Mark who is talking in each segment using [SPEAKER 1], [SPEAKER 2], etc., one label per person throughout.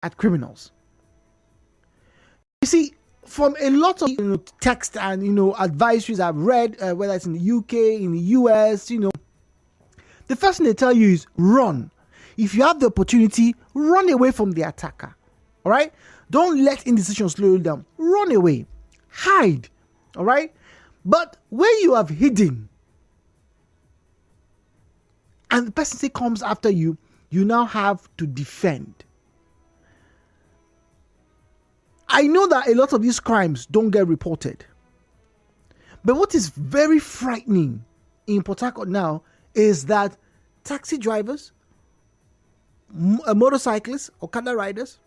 [SPEAKER 1] at criminals. You see, from a lot of text and advisories I've read, whether it's in the UK, in the US, the first thing they tell you is run. If you have the opportunity, run away from the attacker. All right, don't let indecision slow you down. Run away, hide. All right, but when you have hidden, and the person comes after you, you now have to defend. I know that a lot of these crimes don't get reported. But what is very frightening in Port Harcourt now is that taxi drivers, motorcyclists, Okada riders,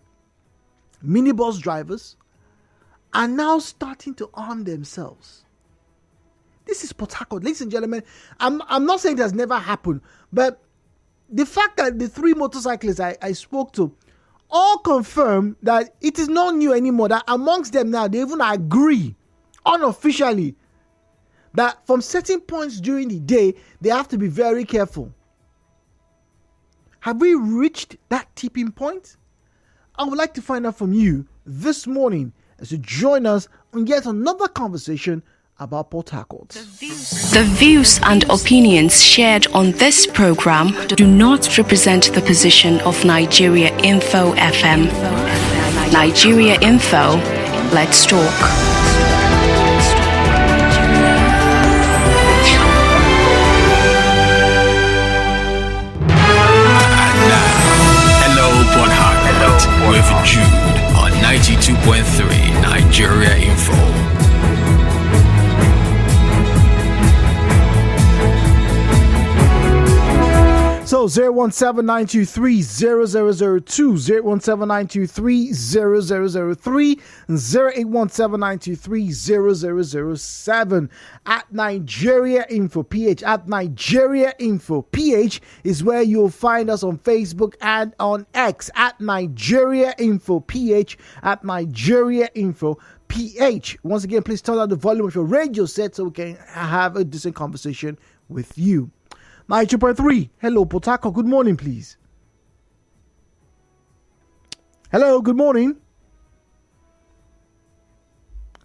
[SPEAKER 1] minibus drivers are now starting to arm themselves. This is Port Harcourt, ladies and gentlemen. I'm not saying it has never happened, but the fact that the 3 motorcyclists I spoke to all confirm that it is not new anymore, that amongst them now, they even agree unofficially that from certain points during the day, they have to be very careful. Have we reached that tipping point? I would like to find out from you this morning as you join us on yet another conversation about Port Harcourt.
[SPEAKER 2] The views and opinions shared on this program do not represent the position of Nigeria Info FM. Nigeria Info, let's talk.
[SPEAKER 3] Hello, Port Harcourt, with Jude on 92.3 Nigeria Info.
[SPEAKER 1] So 017-923-0002, 017-923-0003, and 0817923-0007 at Nigeria Info PH. At Nigeria Info PH is where you'll find us on Facebook and on X at Nigeria Info PH, at Nigeria Info PH. Once again, please turn down the volume of your radio set so we can have a decent conversation with you. 92.3. Hello, Port Harcourt. Good morning, please. Hello, good morning.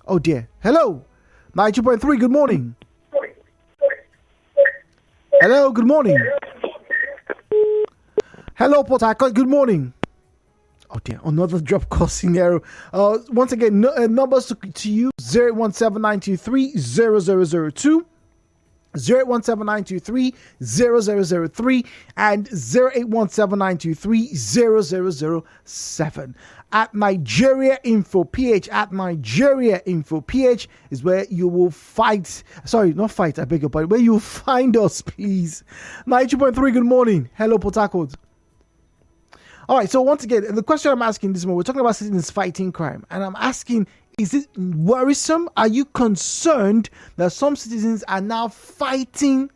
[SPEAKER 1] Oh dear. Hello. 92.3. Good morning. Hello, good morning. Hello, Port Harcourt. Good morning. Oh dear, another drop call scenario. Once again, numbers to you: 08179230002. 08179230003 and 08179230007. At Nigeria Info PH, at Nigeria Info PH is where you will fight. Sorry, not fight, I beg your pardon. Where you will find us, please. 92.3, good morning. Hello, Port Harcourt. All right, so once again, the question I'm asking this morning, we're talking about citizens fighting crime, and I'm asking, is it worrisome? Are you concerned that some citizens are now fighting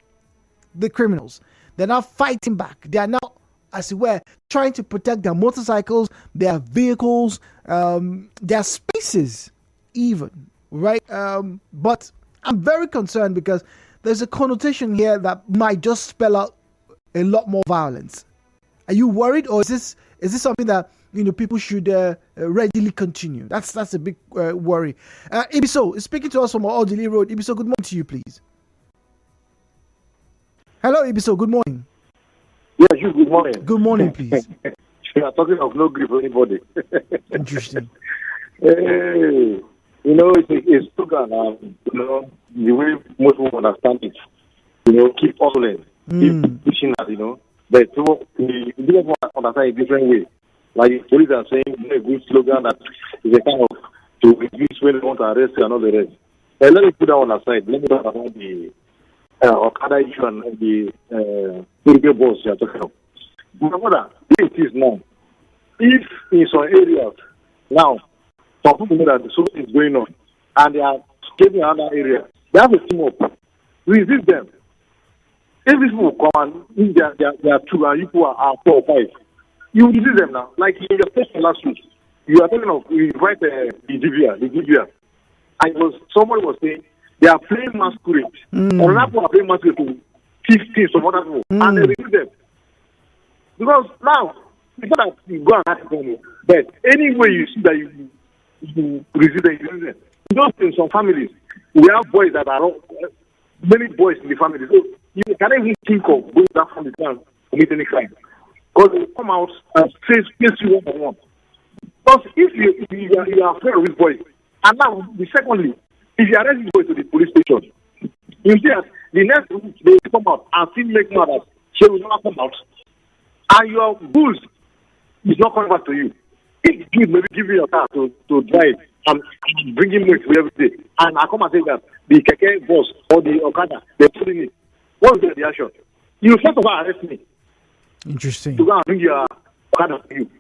[SPEAKER 1] the criminals? They're now fighting back. They are now, as it were, trying to protect their motorcycles, their vehicles, their spaces even, right? But I'm very concerned because there's a connotation here that might just spell out a lot more violence. Are you worried, or is this something that people should readily continue? That's a big worry. Ibiso is speaking to us from Audley Road. Ibiso, good morning to you, please. Hello, Ibiso. Good morning.
[SPEAKER 4] Yes, you. Good morning.
[SPEAKER 1] Good morning, please.
[SPEAKER 4] You are talking of no grief for anybody.
[SPEAKER 1] Interesting.
[SPEAKER 4] Hey, it's slogan. The way most people understand it. Keep hustling, keep pushing that. But we didn't understand a different way. Like the police are saying, a good slogan that is a kind of to reduce when they want to arrest you and all the rest. Let me put that on aside. Let me talk about the Okada issue and the Turkey boss you are talking about. Remember, it is now. If in some areas now, some people know that the something is going on and they are getting another area, they have a team up. Resist them. If these people come and if they are two and you people are 4 or 5, you will resist them now. Like in your question last week, you are talking of you invite the Libya, and somebody was saying they are playing masquerade. Or people are playing masquerade to 15 some other people, and they resist them because now It's not that you go and ask them, but anyway you see that you resist them, you resist them. You know, in some families, we have boys that are many boys in the family. So you can't even think of going to that family to commit any crime. Because they come out and face you one on one. Because if you are afraid of this boy, and now, secondly, if you arrest this boy to the police station, you see that the next week they will come out and still make sure that she will not come out, and your goods is not coming back to you. If you maybe give you your car to drive and bring him with every day, and I come and say that the keke boss or the Okada, they're putting it, what is the reaction? You first of all arrest me.
[SPEAKER 1] Interesting.
[SPEAKER 4] To go and bring your Okada to you.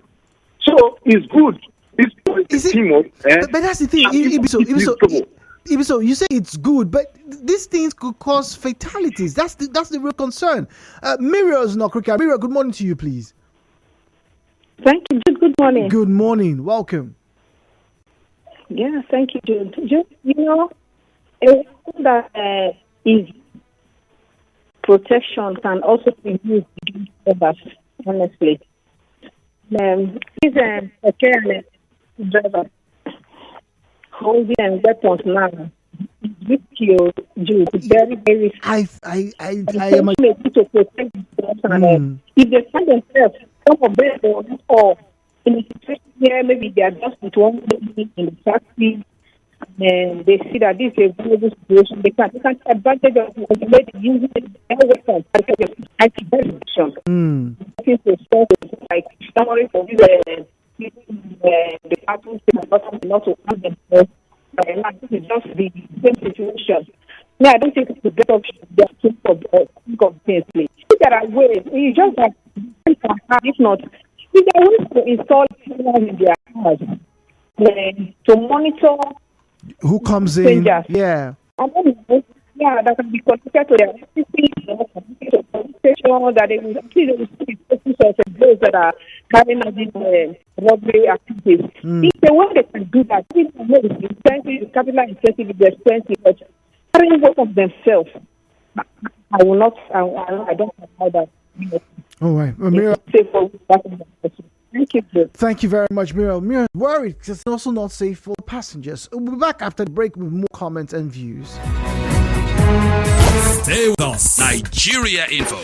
[SPEAKER 4] So it's good. This teamwork.
[SPEAKER 1] But that's the thing. Ibiso, you say it's good, but these things could cause fatalities. That's the real concern. Miriam is not cricket. Miriam, good morning to you, please.
[SPEAKER 5] Thank you, Jude. Good morning.
[SPEAKER 1] Good morning. Welcome.
[SPEAKER 5] Yeah, thank you, Jude. Jude, that is protection can also be used against others, honestly. These driver holding weapons now with you, Jude, very, very.
[SPEAKER 1] I am a...
[SPEAKER 5] to protect themselves. If they find themselves, some of them or in a situation where maybe they are just with one lady in the factory, and they see that this is a global situation, they can take advantage of the way they use it as a weapon. Like summary for this, the people not to harm themselves. This is just the same situation. No, I don't think it's the best option. Just think of things. There are ways. You just have, if not, if they want to install cameras in their cars to monitor
[SPEAKER 1] who comes
[SPEAKER 5] strangers.
[SPEAKER 1] in. Yeah.
[SPEAKER 5] Yeah, that can be connected to their station, that they will see those that are carrying out these robbery activities. If they want, they can do that. If they know it's expensive, the capital intensive is expensive, but carrying work of themselves, I will not, I don't allow that.
[SPEAKER 1] All right.
[SPEAKER 5] Thank you.
[SPEAKER 1] Thank you very much, Miriam. Miriam worried because it's also not safe for passengers. We'll be back after the break with more comments and views.
[SPEAKER 3] Stay with us. Nigeria Info.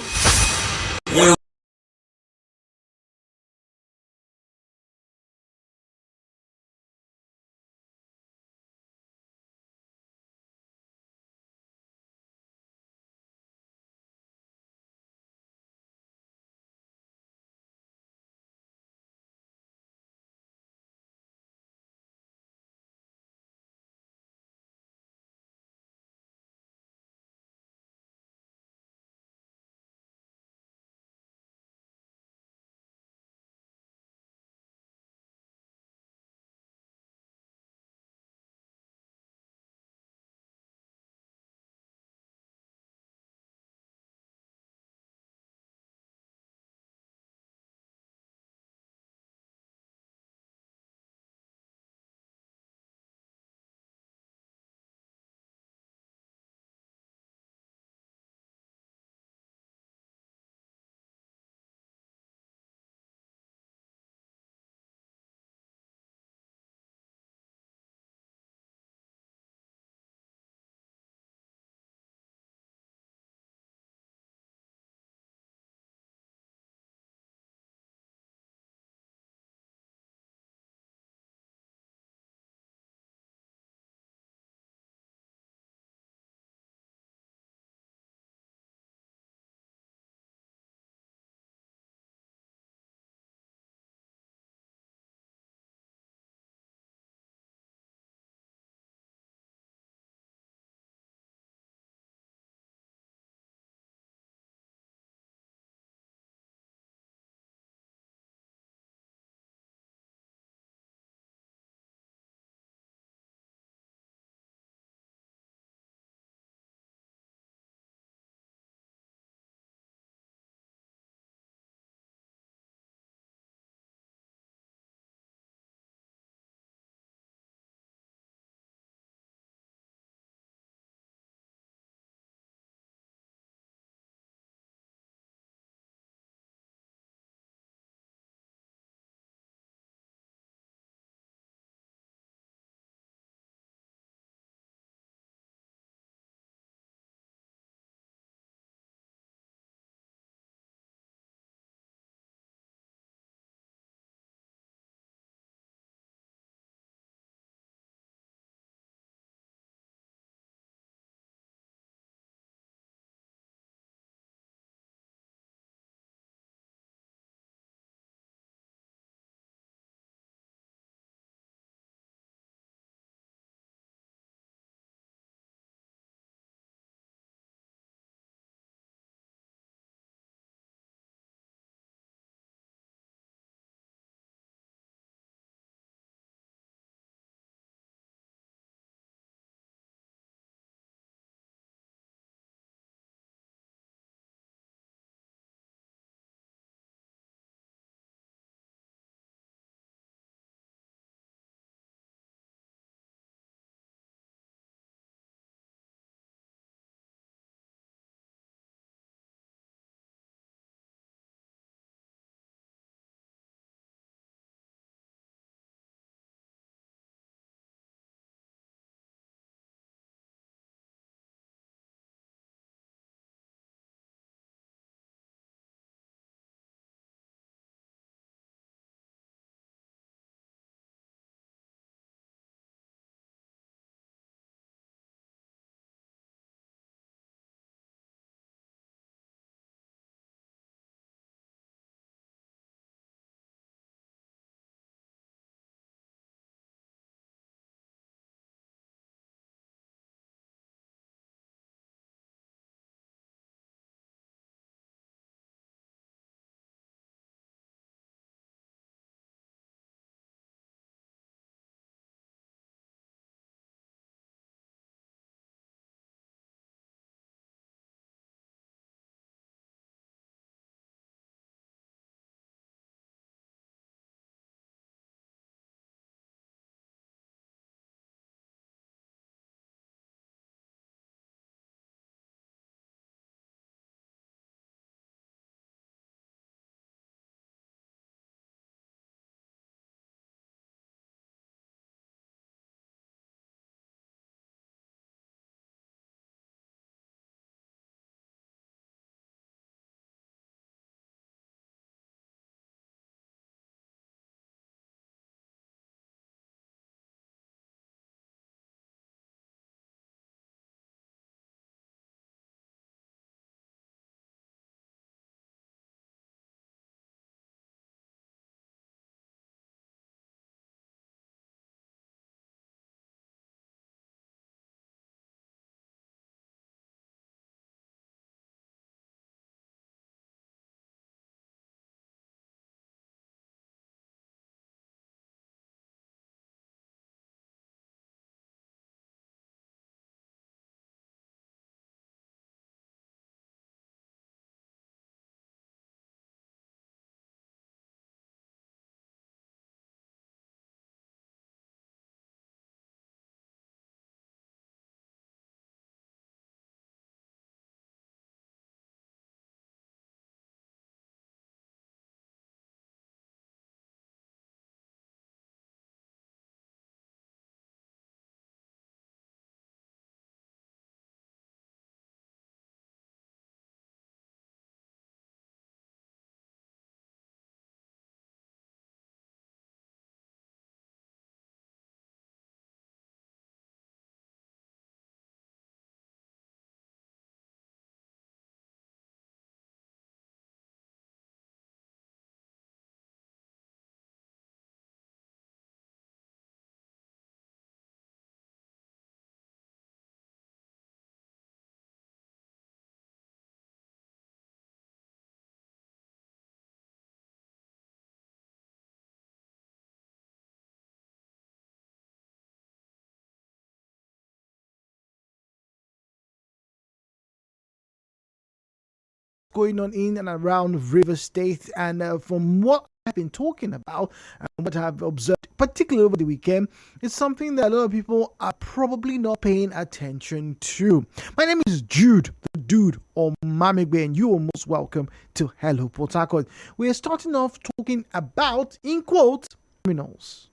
[SPEAKER 1] going on in and around River State. And from what I've been talking about and what I've observed, particularly over the weekend, it's something that a lot of people are probably not paying attention to. My name is Jude, the dude, or Mamigbe, and you are most welcome to Hello Port Harcourt. We are starting off talking about, in quotes, criminals.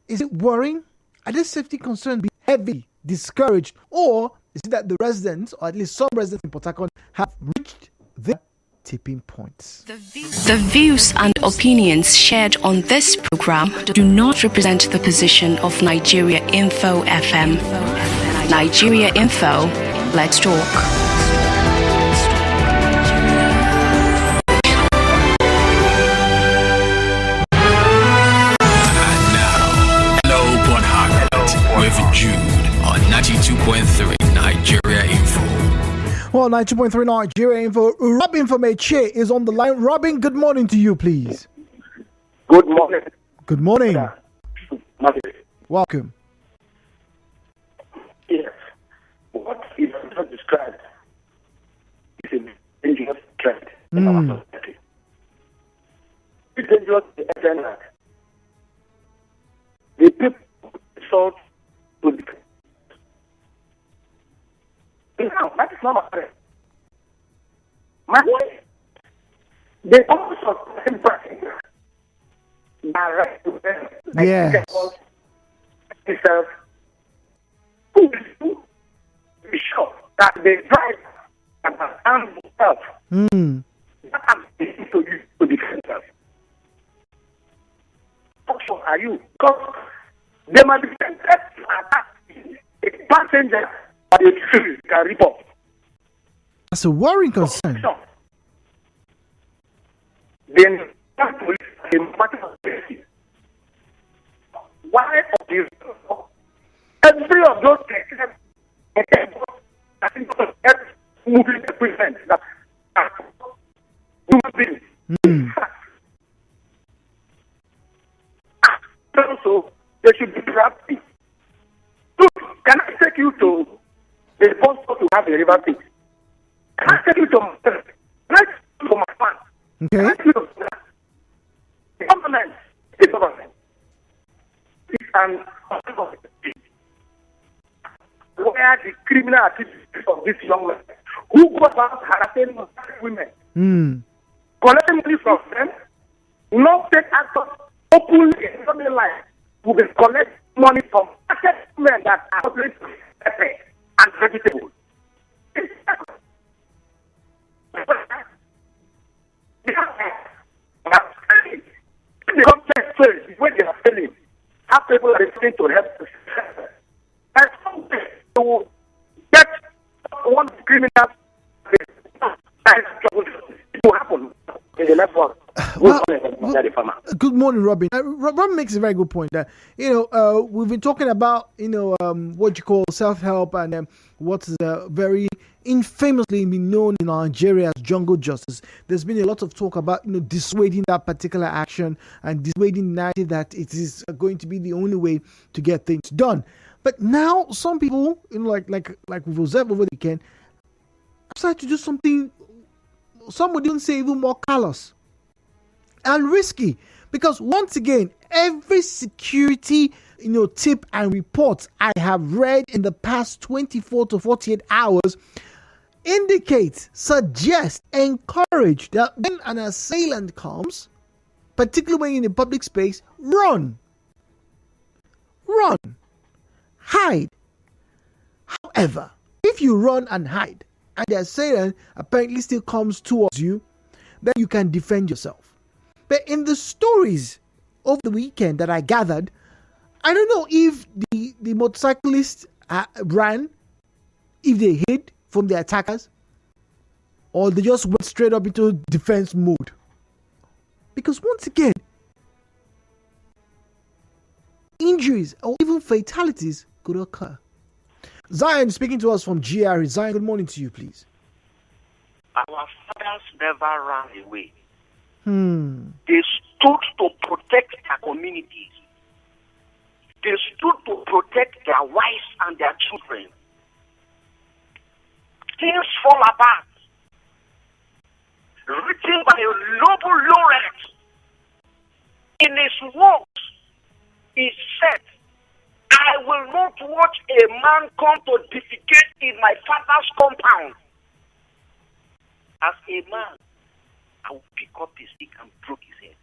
[SPEAKER 1] Is it worrying? Are these safety concerns be heavy, discouraged, or is it that the residents, or at least some residents in Port Harcourt, have reached their tipping points?
[SPEAKER 2] The views and opinions shared on this program do not represent the position of Nigeria Info FM. Nigeria Info, let's talk.
[SPEAKER 3] With Jude on 92.3 Nigeria Info.
[SPEAKER 1] Well, 92.3 Nigeria Info. Robin from Eche is on the line. Robin, good morning to you, please.
[SPEAKER 6] Good morning.
[SPEAKER 1] Good morning.
[SPEAKER 6] Morning.
[SPEAKER 1] Welcome.
[SPEAKER 6] Yes. What is just described is a dangerous trend in our society. It's dangerous to the extent that the people resort to the now, that is not my friend. My way, they also practice direct to them.
[SPEAKER 1] Yes.
[SPEAKER 6] Itself, who is to be sure that they drive and understand themselves. That has been to you to defend themselves. How sure are you? Because they might be tempted to attack a passenger but the tree can report.
[SPEAKER 1] That's a worrying concern.
[SPEAKER 6] Then police a matter of safety. Why of this? Every of those cases, I think moving equipment that human beings. Also, they should be practiced. Look, can I take you to the bus stop to have a river pit? Can I take you to my friend? Can I take you to my fan?
[SPEAKER 1] Okay.
[SPEAKER 6] Can I take you to the government? The government. It's an where the criminal activities of this young man who goes out harassing women, collecting money from them, not take action openly in something like who will collect money from men that are operating and vegetable. The government says when they are selling, how people are refusing to help. And something to get one criminal, it will happen in the next one.
[SPEAKER 1] Good morning, Robin. Robin makes a very good point that we've been talking about what you call self-help and what's very infamously been known in Nigeria as jungle justice. There's been a lot of talk about dissuading that particular action and dissuading the narrative that it is going to be the only way to get things done. But now some people, like we've observed over the weekend, have started to do something. Some would even say even more callous and risky, because once again, every security tip and report I have read in the past 24 to 48 hours indicates, suggest, encourage that when an assailant comes, particularly when in a public space, run, hide. However, if you run and hide and the assailant apparently still comes towards you, then you can defend yourself. But in the stories over the weekend that I gathered, I don't know if the motorcyclists ran, if they hid from the attackers, or they just went straight up into defense mode. Because once again, injuries or even fatalities could occur. Zion speaking to us from GRE. Zion, good morning to you, please.
[SPEAKER 7] Our fathers never ran away.
[SPEAKER 6] They stood to protect their communities. They stood to protect their wives and their children. Things fall apart.
[SPEAKER 7] written by a Nobel laureate. In his works, he said, I will not watch a man come to defecate in my father's compound. As a man, I will pick up his stick and broke his head.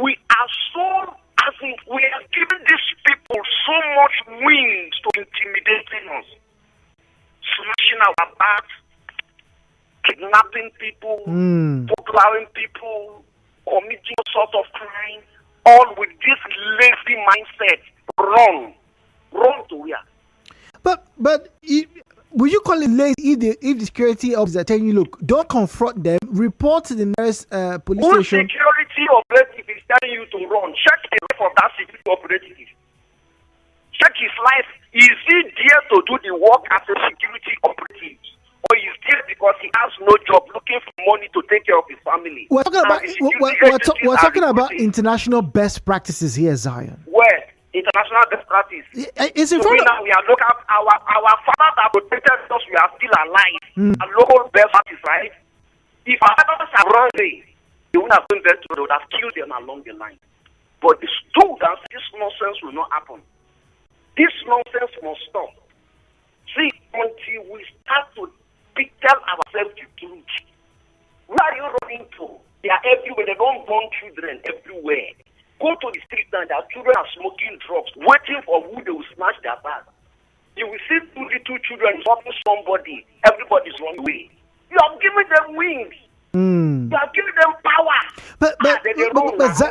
[SPEAKER 7] We are so, as in, we are giving these people so much wings to intimidating us, smashing our backs, kidnapping people, burglaring people, committing all sorts of crime, all with this lazy mindset. Run to where?
[SPEAKER 1] But would you call it lazy if the security officers are telling you, look, don't confront them, report to the nearest police
[SPEAKER 7] Who
[SPEAKER 1] station?
[SPEAKER 7] security operative is telling you to run? Check the life of that security operative. Check his life. Is he there to do the work as a security operative? Or is there because he has no job looking for money to take care of his family?
[SPEAKER 1] We're talking about international best practices here, Zion.
[SPEAKER 7] Where? International best practice.
[SPEAKER 1] It's in
[SPEAKER 7] So
[SPEAKER 1] front of...
[SPEAKER 7] now we are looking at our fathers that protected us, we are still alive. And local best practice, right? If our fathers have run away, they wouldn't have been there, they would have killed them along the line. But the students, this nonsense will not happen. This nonsense must stop. See, until we start to tell ourselves the truth. Where are you running to? They are everywhere. They don't born children everywhere. Go to the street now, their children are smoking drugs, waiting for who they will smash their back. You will see 2 little children stopping somebody. Everybody's running away. You are giving them wings. You are giving them power.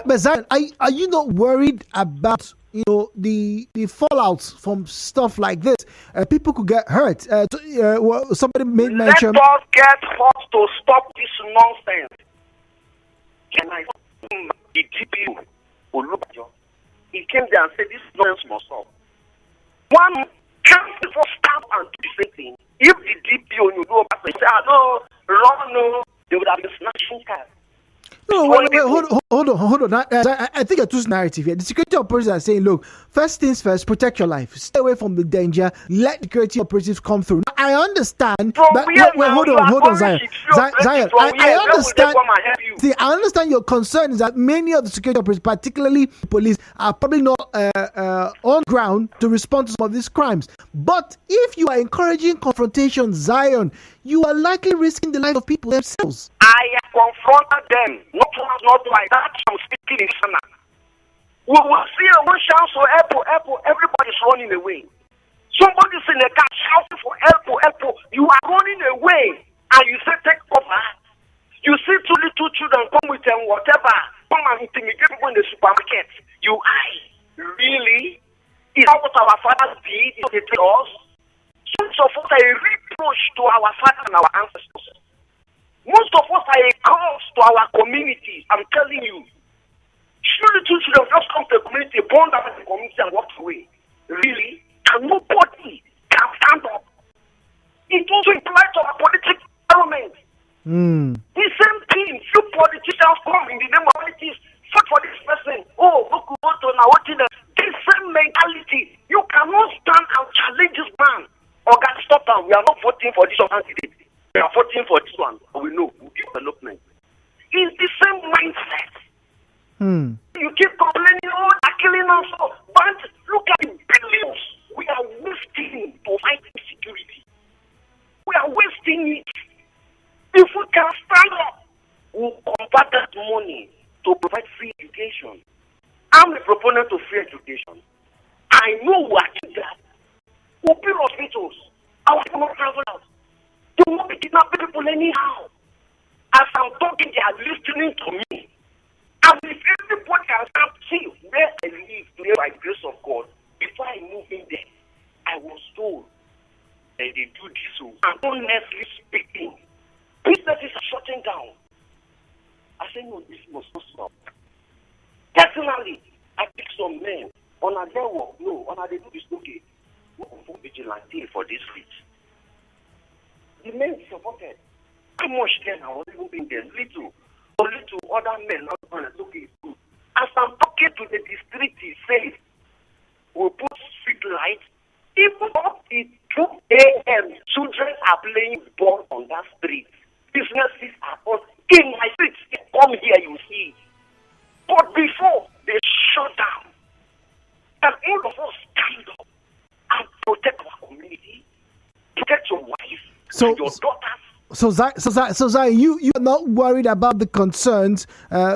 [SPEAKER 1] But Zion, are you not worried about the fallouts from stuff like this? People could get hurt. Somebody made mention.
[SPEAKER 7] Let us get forced to stop this nonsense. Can I the DPO? He came there and said this nonsense must stop. One can't before stop and do the same thing. If the DPO you know about say, no, wrong, no, they would have been snatching cars.
[SPEAKER 1] No, wait, hold on. I think a two narrative here. The security operators are saying, look, first things first, protect your life. Stay away from the danger. Let the security operatives come through. Now, I understand. Hold on, Zion. Zion, I understand. See, I understand your concern is that many of the security operators, particularly police, are probably not on ground to respond to some of these crimes. But if you are encouraging confrontation, Zion, you are likely risking the life of people themselves.
[SPEAKER 7] I have confronted them. Not like that. I'm speaking in Sana. We will see a one shout for Apple. Everybody's running away. Somebody's in a car shouting for Apple. You are running away. And you say, take cover. You see 2 little children come with them, whatever. Come and intimidate people in the supermarket. You really? Is that what our fathers did? They did us? Some of us are a reproach to our fathers and our ancestors. Most of us are a curse to our communities. I'm telling you. Surely 2 children just come to the community, bond out the community and walk away. Really? And nobody can stand up. It also implies to our political environment. The same thing, few politicians come in the name of politics, fight for this person. Oh, look, this same mentality. You cannot stand and challenge this man. Or God, stop now. We are not voting for this candidate. We are voting for this one. We know we give development. It's the same mindset. You keep complaining, oh, they're killing us. But look at the billions we are wasting to fight insecurity. We are wasting it. If we can stand up, we'll convert that money to provide free education. I'm the proponent of free education. I know we'll achieve that. We'll build hospitals. Our people will travel out. They won't be kidnapping people anyhow. As I'm talking, they are listening to me. And if everybody can start see where I live today by the grace of God, before I move in there, I was told that they do this. And honestly speaking, businesses are shutting down. I said, no, this must not stop. Personally, I pick some men on a day work. No, on a day do this, okay. We will put vigilante for this street. The men supported. How much then I was even being there? Little. Only to other men, not one. It's okay, it's good. As I'm talking to the district, he says, we'll put street lights. Even up to 2 a.m., children are playing ball on that street. Business and your daughters.
[SPEAKER 1] So Zai, you are not worried about the concerns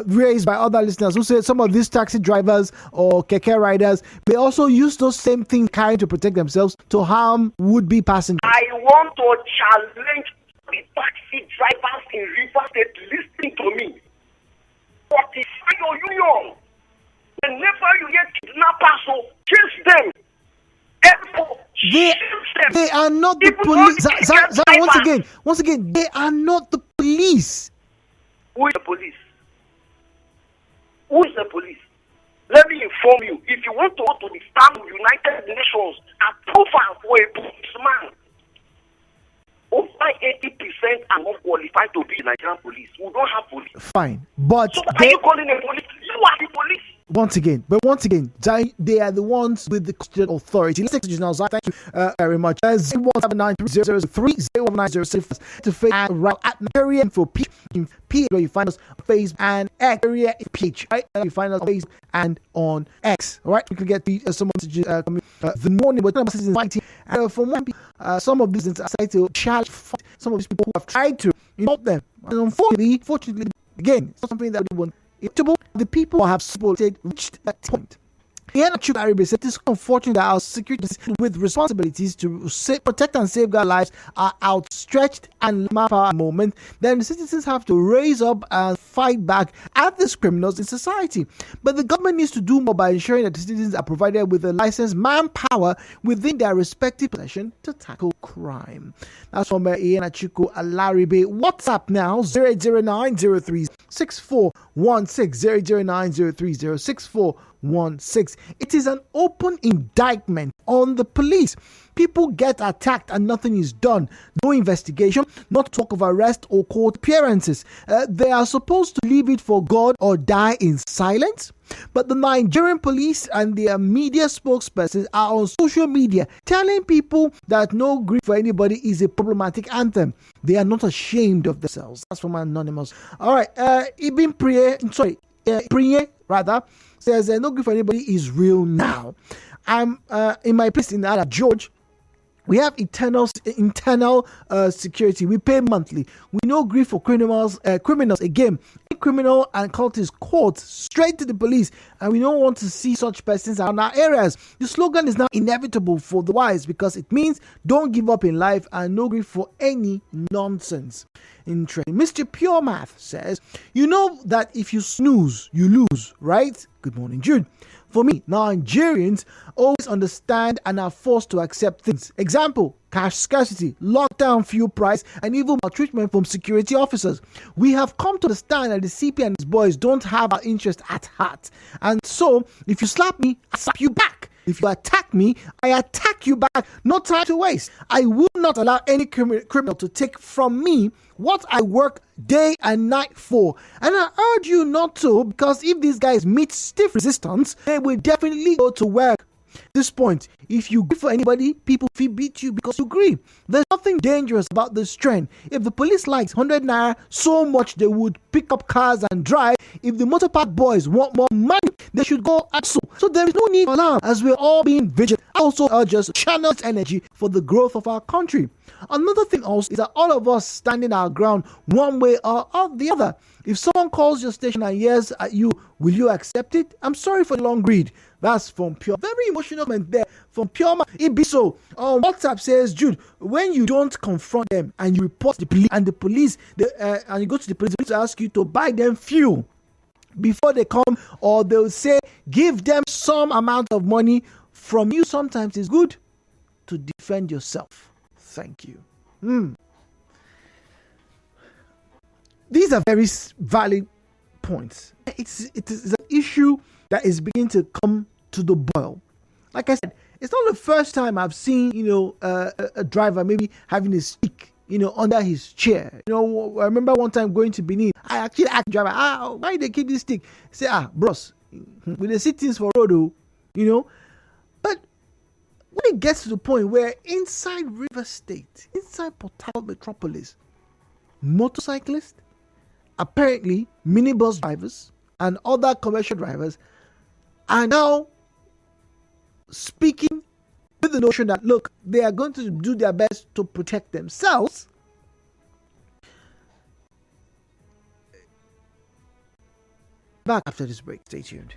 [SPEAKER 1] raised by other listeners who say some of these taxi drivers or keke riders may also use those same things carrying to protect themselves to harm would-be passengers.
[SPEAKER 7] I want to challenge the taxi drivers in Rivers State listening to me. Fortify your union. Whenever you get kidnappers, so chase them.
[SPEAKER 1] They are not the police. Once again, they are not the police.
[SPEAKER 7] Who is the police? Who is the police? Let me inform you. If you want to go to the Istanbul United Nations approval for a policeman, over 80% are not qualified to be Nigerian police. We don't have police.
[SPEAKER 1] Fine, but
[SPEAKER 7] so are you calling the police? You are the police. Once again,
[SPEAKER 1] they are the ones with the constitutional authority. Let's take to now. Thank you very much. 01793030906 to face and route at Nigeria Info P where you find us on Facebook and X area page. Right, you find us on Facebook and on X. All right, we can get some messages coming the morning. We're talking about fighting. For one, some of these decided to challenge some of these people who have tried to insult them, and unfortunately, again, it's not something that we want. The people have reached that point. Ian Chukwuka said it is unfortunate that our security with responsibilities to protect and safeguard lives are outstretched and for a moment. Then the citizens have to raise up and fight back at these criminals in society. But the government needs to do more by ensuring that the citizens are provided with the licensed manpower within their respective profession to tackle crime. That's from Ian Chukwuka Alaribe. WhatsApp now 009036416 It is an open indictment on the police. People get attacked and nothing is done. No investigation, not talk of arrest or court appearances. They are supposed to leave it for God or die in silence. But the Nigerian police and their media spokespersons are on social media telling people that no grief for anybody is a problematic anthem. They are not ashamed of themselves. That's from Anonymous. All right, Ibn Priye says no grief for anybody is real now. I'm in my place in Ala George. We have internal security. We pay monthly. We no grief for criminals again. Criminal and cultist court straight to the police, and we don't want to see such persons around our areas. The slogan is now inevitable for the wise because it means don't give up in life and no grief for any nonsense. Interesting. Mr. Pure Math says, you know that if you snooze, you lose, right? Good morning, Jude. For me, Nigerians always understand and are forced to accept things. Example, cash scarcity, lockdown, fuel price, and even maltreatment from security officers. We have come to understand that the CP and his boys don't have our interest at heart. And so, if you slap me, I slap you back. If you attack me, I attack you back. No time to waste. I will not allow any criminal to take from me what I work day and night for. And I urge you not to, because if these guys meet stiff resistance, they will definitely go to work. This point, if you grieve for anybody, people will beat you because you grieve. There's nothing dangerous about this trend. If the police likes 100 naira so much, they would pick up cars and drive. If the motor park boys want more money, they should go also. So there is no need for alarm, as we're all being vigilant. I also urge us to channel energy for the growth of our country. Another thing also is that all of us standing our ground one way or the other. If someone calls your station and yells at you, will you accept it? I'm sorry for the long read. That's from Pure. Very emotional moment there from Pure. Ibiso on WhatsApp says, Jude, when you don't confront them and you report the police and and you go to the police to ask you to buy them fuel before they come, or they'll say give them some amount of money from you. Sometimes it's good to defend yourself. Thank you. These are very valid points. It is an issue that is beginning to come to the boil. Like I said, it's not the first time I've seen, a driver maybe having a stick, under his chair. I remember one time going to Benin. I actually asked the driver, why they keep this stick? He said, bros, we they see things for road, But when it gets to the point where inside River State, inside Port Harcourt Metropolis, motorcyclists, apparently minibus drivers and other commercial drivers are now speaking with the notion that, look, they are going to do their best to protect themselves, Back after this break. Stay tuned.